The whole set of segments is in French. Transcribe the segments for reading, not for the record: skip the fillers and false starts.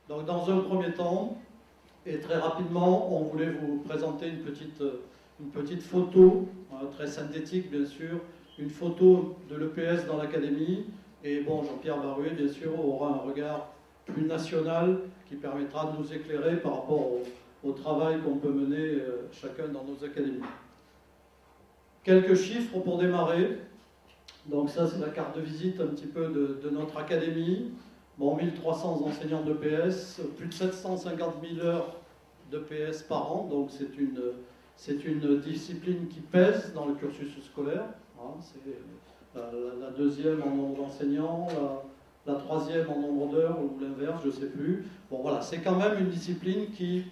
Donc dans un premier temps, et très rapidement, on voulait vous présenter une petite photo, très synthétique bien sûr, une photo de l'EPS dans l'académie. Et bon, Jean-Pierre Baruet, bien sûr, aura un regard plus national qui permettra de nous éclairer par rapport au travail qu'on peut mener chacun dans nos académies. Quelques chiffres pour démarrer. Donc ça, c'est la carte de visite un petit peu de notre académie. Bon, 1300 enseignants d'EPS, plus de 750 000 heures d'EPS par an, donc c'est une discipline qui pèse dans le cursus scolaire. C'est la deuxième en nombre d'enseignants, la troisième en nombre d'heures, ou l'inverse, je ne sais plus. Bon voilà, c'est quand même une discipline qui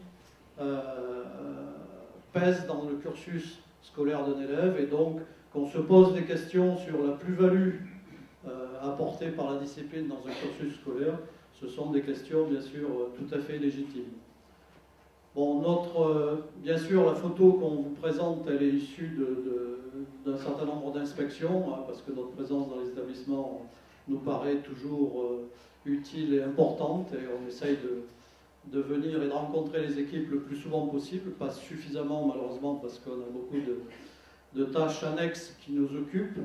pèse dans le cursus scolaire d'un élève, et donc qu'on se pose des questions sur la plus-value apportée par la discipline dans un cursus scolaire, ce sont des questions bien sûr tout à fait légitimes. Bon, bien sûr, la photo qu'on vous présente, elle est issue d'un certain nombre d'inspections, parce que notre présence dans les établissements nous paraît toujours utile et importante, et on essaye de venir et de rencontrer les équipes le plus souvent possible, pas suffisamment malheureusement parce qu'on a beaucoup de tâches annexes qui nous occupent,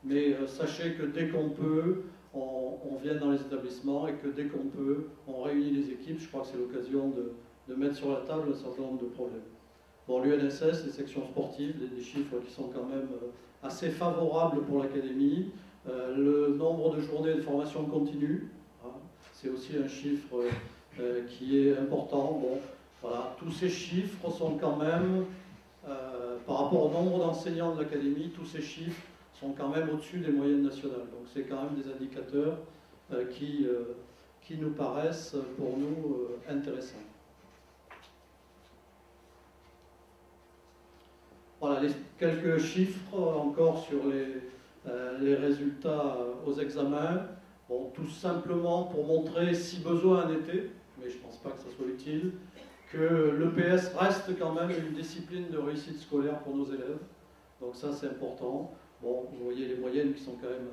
mais sachez que dès qu'on peut, on vient dans les établissements, et que dès qu'on peut, on réunit les équipes. Je crois que c'est l'occasion de mettre sur la table un certain nombre de problèmes. Bon, l'UNSS, les sections sportives, des chiffres qui sont quand même assez favorables pour l'académie. Le nombre de journées de formation continue, c'est aussi un chiffre qui est important. Bon, voilà, tous ces chiffres sont quand même, par rapport au nombre d'enseignants de l'académie, tous ces chiffres sont quand même au-dessus des moyennes nationales. Donc c'est quand même des indicateurs qui nous paraissent pour nous intéressants. Voilà, quelques chiffres encore sur les résultats aux examens. Bon, tout simplement pour montrer, si besoin en était, mais je ne pense pas que ça soit utile, que l'EPS reste quand même une discipline de réussite scolaire pour nos élèves. Donc ça, c'est important. Bon, vous voyez les moyennes qui sont quand même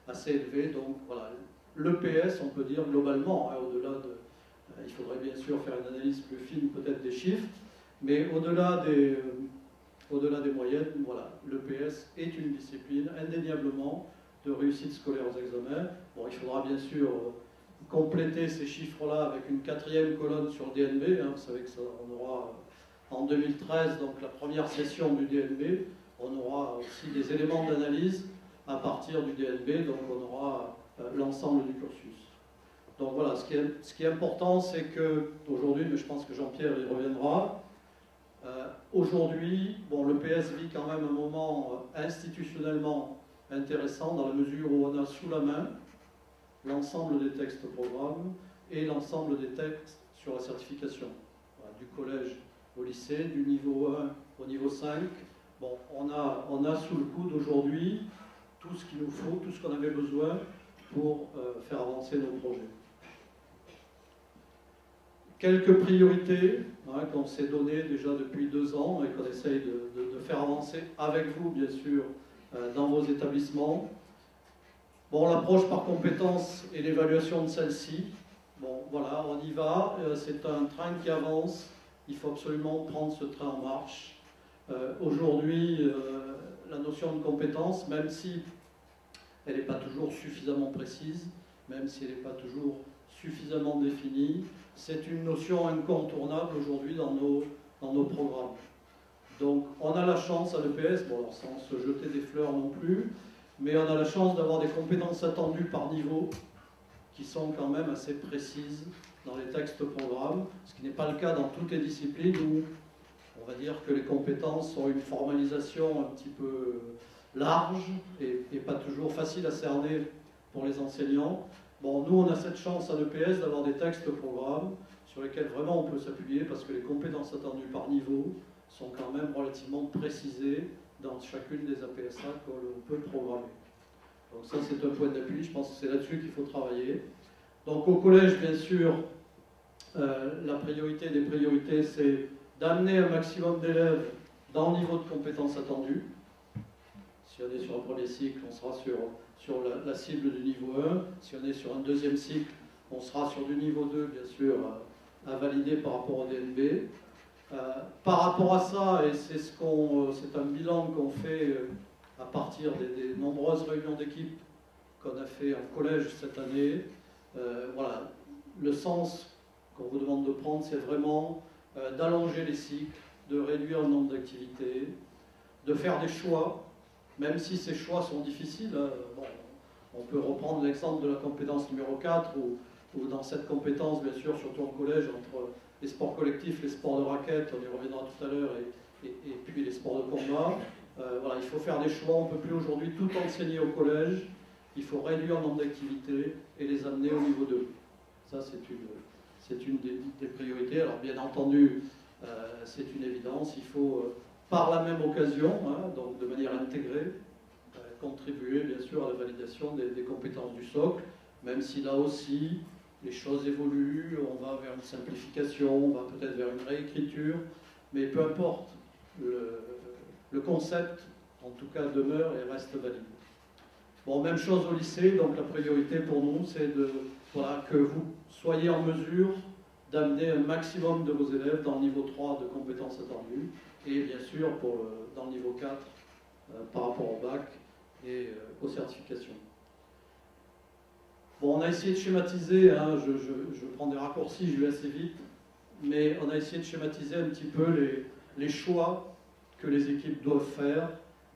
assez élevées. Donc voilà, l'EPS, on peut dire globalement, au-delà de... il faudrait bien sûr faire une analyse plus fine peut-être des chiffres, mais au-delà des moyennes, voilà, l'EPS est une discipline indéniablement de réussite scolaire aux examens. Bon, il faudra bien sûr compléter ces chiffres-là avec une quatrième colonne sur DNB. Vous savez que ça, on aura en 2013, donc la première session du DNB, on aura aussi des éléments d'analyse à partir du DNB, donc on aura l'ensemble du cursus. Donc voilà, ce qui est important, c'est qu'aujourd'hui, mais je pense que Jean-Pierre y reviendra, aujourd'hui, bon, l'EPS vit quand même un moment institutionnellement intéressant dans la mesure où on a sous la main l'ensemble des textes programmes et l'ensemble des textes sur la certification. Voilà, du collège au lycée, du niveau 1 au niveau 5. Bon, on a sous le coude aujourd'hui tout ce qu'il nous faut, tout ce qu'on avait besoin pour faire avancer nos projets. Quelques priorités qu'on s'est données déjà depuis 2 ans et qu'on essaye de faire avancer avec vous, bien sûr, dans vos établissements. Bon, l'approche par compétences et l'évaluation de celle-ci, bon, voilà, on y va, c'est un train qui avance, il faut absolument prendre ce train en marche. Aujourd'hui, la notion de compétence, même si elle n'est pas toujours suffisamment précise, même si elle n'est pas toujours suffisamment définie, c'est une notion incontournable aujourd'hui dans nos programmes. Donc on a la chance à l'EPS, bon alors sans se jeter des fleurs non plus, mais on a la chance d'avoir des compétences attendues par niveau qui sont quand même assez précises dans les textes programmes, ce qui n'est pas le cas dans toutes les disciplines où on va dire que les compétences ont une formalisation un petit peu large et pas toujours facile à cerner pour les enseignants. Bon, nous on a cette chance à l'EPS d'avoir des textes programmes sur lesquels vraiment on peut s'appuyer parce que les compétences attendues par niveau sont quand même relativement précisées dans chacune des APSA que l'on peut programmer. Donc ça c'est un point d'appui, je pense que c'est là-dessus qu'il faut travailler. Donc au collège, bien sûr, la priorité des priorités, c'est d'amener un maximum d'élèves dans le niveau de compétences attendues. Si on est sur un premier cycle, on sera sur la cible du niveau 1. Si on est sur un deuxième cycle, On sera sur du niveau 2, bien sûr, à valider par rapport au DNB. Par rapport à ça, et c'est un bilan qu'on fait à partir des nombreuses réunions d'équipe qu'on a fait en collège cette année, voilà, le sens qu'on vous demande de prendre, c'est vraiment d'allonger les cycles, de réduire le nombre d'activités, de faire des choix, même si ces choix sont difficiles. Bon, on peut reprendre l'exemple de la compétence numéro 4, où dans cette compétence, bien sûr, surtout en collège, entre les sports collectifs, les sports de raquettes, on y reviendra tout à l'heure, et puis les sports de combat, voilà, il faut faire des choix, on ne peut plus aujourd'hui tout enseigner au collège, il faut réduire le nombre d'activités et les amener au niveau 2. Ça, c'est une des priorités. Alors, bien entendu, c'est une évidence, il faut, par la même occasion, hein, donc de manière intégrée, contribuer, bien sûr, à la validation des compétences du socle, même si là aussi, les choses évoluent, on va vers une simplification, on va peut-être vers une réécriture, mais peu importe, le concept, en tout cas, demeure et reste valide. Bon, même chose au lycée, donc la priorité pour nous, c'est voilà, que vous soyez en mesure d'amener un maximum de vos élèves dans le niveau 3 de compétences attendues, et bien sûr dans le niveau 4 par rapport au bac et aux certifications. Bon, on a essayé de schématiser, hein, je prends des raccourcis, je vais assez vite, mais on a essayé de schématiser un petit peu les choix que les équipes doivent faire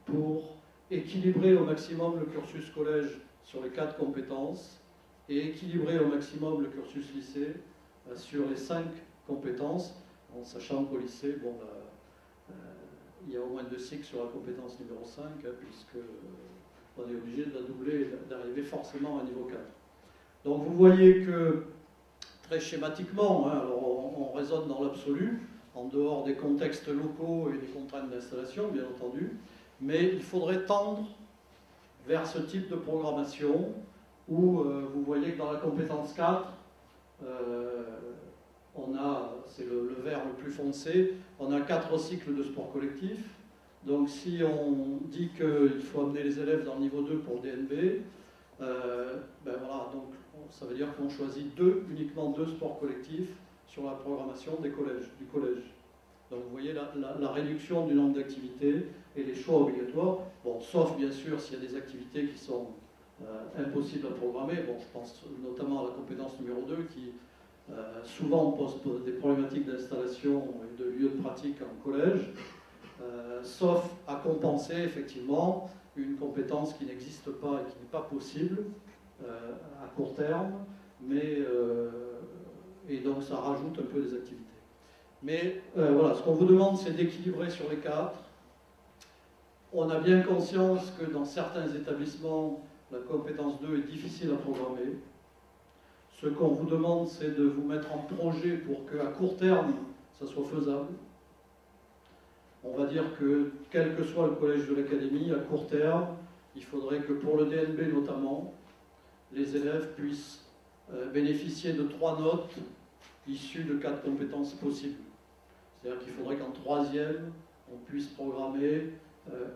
pour équilibrer au maximum le cursus collège sur les 4 compétences et équilibrer au maximum le cursus lycée sur les 5 compétences, en sachant qu'au lycée, bon, il y a au moins 2 cycles sur la compétence numéro 5, hein, puisque on est obligé de la doubler et d'arriver forcément à niveau 4. Donc vous voyez que, très schématiquement, hein, alors on raisonne dans l'absolu, en dehors des contextes locaux et des contraintes d'installation, bien entendu, mais il faudrait tendre vers ce type de programmation où vous voyez que dans la compétence 4, c'est le vert le plus foncé, on a 4 cycles de sport collectif. Donc si on dit qu'il faut amener les élèves dans le niveau 2 pour le DNB, ben voilà, donc ça veut dire qu'on choisit uniquement deux sports collectifs sur la programmation du collège. Donc vous voyez la réduction du nombre d'activités et les choix obligatoires, bon, sauf bien sûr s'il y a des activités qui sont impossibles à programmer. Bon, je pense notamment à la compétence numéro 2 qui souvent pose des problématiques d'installation et de lieux de pratique en collège, sauf à compenser effectivement une compétence qui n'existe pas et qui n'est pas possible à court terme, et donc ça rajoute un peu des activités. Mais voilà, ce qu'on vous demande, c'est d'équilibrer sur les 4. On a bien conscience que dans certains établissements, la compétence 2 est difficile à programmer. Ce qu'on vous demande, c'est de vous mettre en projet pour qu'à court terme, ça soit faisable. On va dire que, quel que soit le collège de l'académie, à court terme, il faudrait que pour le DNB notamment, les élèves puissent bénéficier de 3 notes issues de 4 compétences possibles. C'est-à-dire qu'il faudrait qu'en 3e, on puisse programmer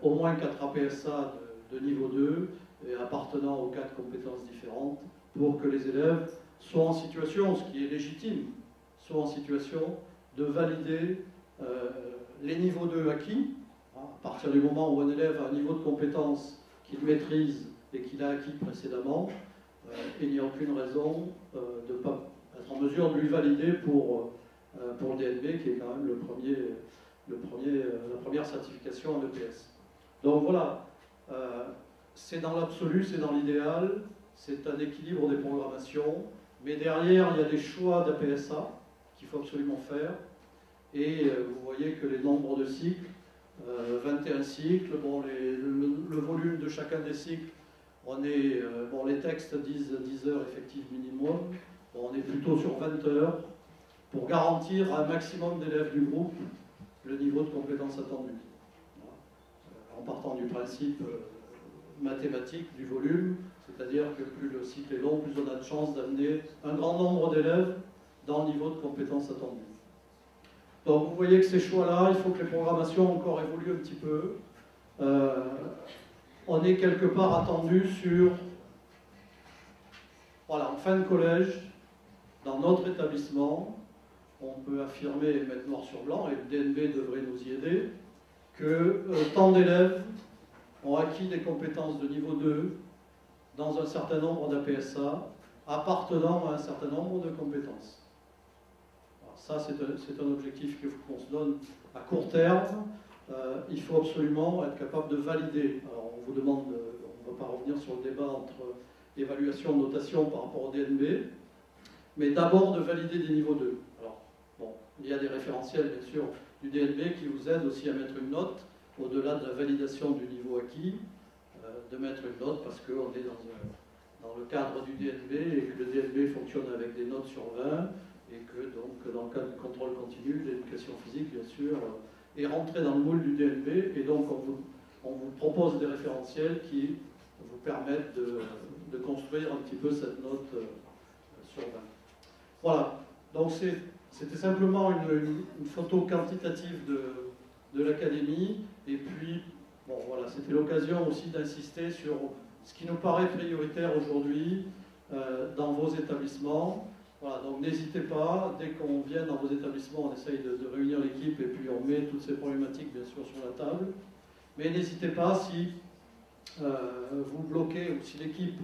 au moins 4 APSA de niveau 2 et appartenant aux 4 compétences différentes pour que les élèves soient en situation, ce qui est légitime, soient en situation de valider les niveaux 2 acquis, à partir du moment où un élève a un niveau de compétence qu'il maîtrise et qu'il a acquis précédemment, il n'y a aucune raison de ne pas être en mesure de lui valider pour le DNB, qui est quand même la première certification en EPS. Donc voilà, c'est dans l'absolu, c'est dans l'idéal, c'est un équilibre des programmations, mais derrière, il y a des choix d'APSA qu'il faut absolument faire, et vous voyez que les nombres de cycles, 21 cycles, bon, le volume de chacun des cycles, les textes disent 10 heures effectives minimum, bon, on est plutôt sur 20 heures, pour garantir à un maximum d'élèves du groupe le niveau de compétence attendu. En partant du principe mathématique du volume, c'est-à-dire que plus le cycle est long, plus on a de chances d'amener un grand nombre d'élèves dans le niveau de compétence attendu. Donc vous voyez que ces choix-là, il faut que les programmations encore évoluent un petit peu. On est quelque part attendu sur, voilà, en fin de collège, dans notre établissement, on peut affirmer et mettre noir sur blanc, et le DNB devrait nous y aider, que tant d'élèves ont acquis des compétences de niveau 2 dans un certain nombre d'APSA, appartenant à un certain nombre de compétences. Alors ça, c'est un objectif qu'on se donne à court terme. Il faut absolument être capable de valider. Alors on vous demande, on ne va pas revenir sur le débat entre évaluation et notation par rapport au DNB, mais d'abord de valider des niveaux 2. Alors, bon, il y a des référentiels, bien sûr, du DNB qui vous aident aussi à mettre une note, au-delà de la validation du niveau acquis, de mettre une note parce qu'on est dans le cadre du DNB et que le DNB fonctionne avec des notes sur 20 et que donc dans le cadre du contrôle continu, l'éducation physique, bien sûr, est rentrée dans le moule du DNB et donc on vous propose des référentiels qui vous permettent de construire un petit peu cette note sur 20. Voilà, donc c'était simplement une photo quantitative de l'académie, et puis, bon voilà, c'était l'occasion aussi d'insister sur ce qui nous paraît prioritaire aujourd'hui dans vos établissements. Voilà, donc n'hésitez pas, dès qu'on vient dans vos établissements, on essaye de réunir l'équipe, et puis on met toutes ces problématiques bien sûr sur la table. Mais n'hésitez pas, si vous bloquez, ou si l'équipe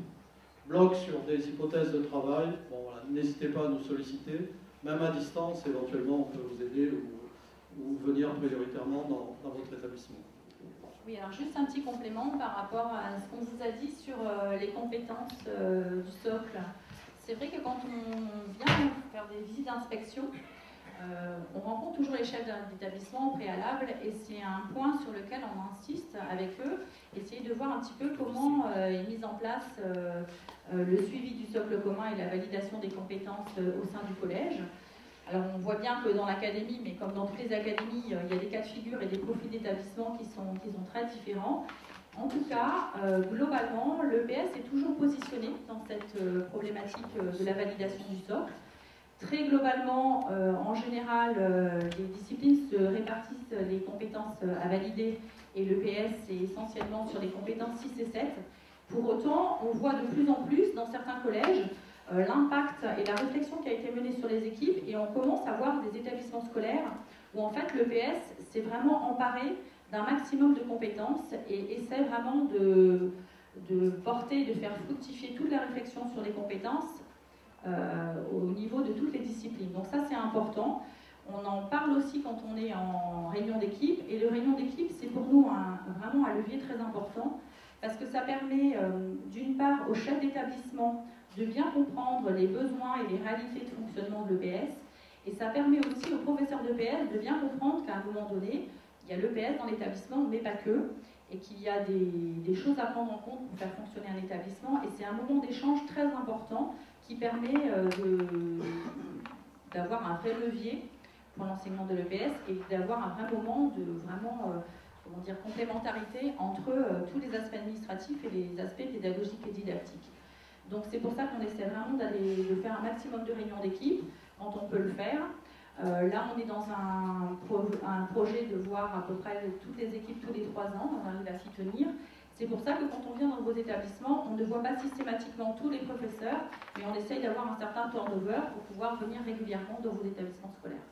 bloque sur des hypothèses de travail, bon, voilà, n'hésitez pas à nous solliciter, même à distance, éventuellement on peut vous aider ou venir prioritairement dans votre établissement. Oui, alors juste un petit complément par rapport à ce qu'on vous a dit sur les compétences du socle. C'est vrai que quand on vient faire des visites d'inspection, on rencontre toujours les chefs d'établissement au préalable, et c'est un point sur lequel on insiste avec eux, essayer de voir un petit peu comment est mis en place le suivi du socle commun et la validation des compétences au sein du collège. Alors on voit bien que dans l'académie, mais comme dans toutes les académies, il y a des cas de figure et des profils d'établissement qui sont très différents. En tout cas, globalement, l'EPS est toujours positionné dans cette problématique de la validation du socle. Très globalement, en général, les disciplines se répartissent les compétences à valider, et l'EPS est essentiellement sur les compétences 6 et 7. Pour autant, on voit de plus en plus dans certains collèges l'impact et la réflexion qui a été menée sur les équipes, et on commence à voir des établissements scolaires où en fait l'EPS s'est vraiment emparé d'un maximum de compétences et essaie vraiment de porter, de faire fructifier toute la réflexion sur les compétences au niveau de toutes les disciplines. Donc ça c'est important. On en parle aussi quand on est en réunion d'équipe, et le réunion d'équipe c'est pour nous vraiment un levier très important, parce que ça permet d'une part aux chefs d'établissement de bien comprendre les besoins et les réalités de fonctionnement de l'EPS, et ça permet aussi aux professeurs d'EPS de bien comprendre qu'à un moment donné, il y a l'EPS dans l'établissement, mais pas que, et qu'il y a des choses à prendre en compte pour faire fonctionner un établissement, et c'est un moment d'échange très important qui permet d'avoir un vrai levier pour l'enseignement de l'EPS, et d'avoir un vrai moment de comment dire, complémentarité entre tous les aspects administratifs et les aspects pédagogiques et didactiques. Donc c'est pour ça qu'on essaie vraiment de faire un maximum de réunions d'équipe quand on peut le faire. Là on est dans un projet de voir à peu près toutes les équipes tous les 3 ans, on arrive à s'y tenir. C'est pour ça que quand on vient dans vos établissements, on ne voit pas systématiquement tous les professeurs, mais on essaye d'avoir un certain turnover pour pouvoir venir régulièrement dans vos établissements scolaires.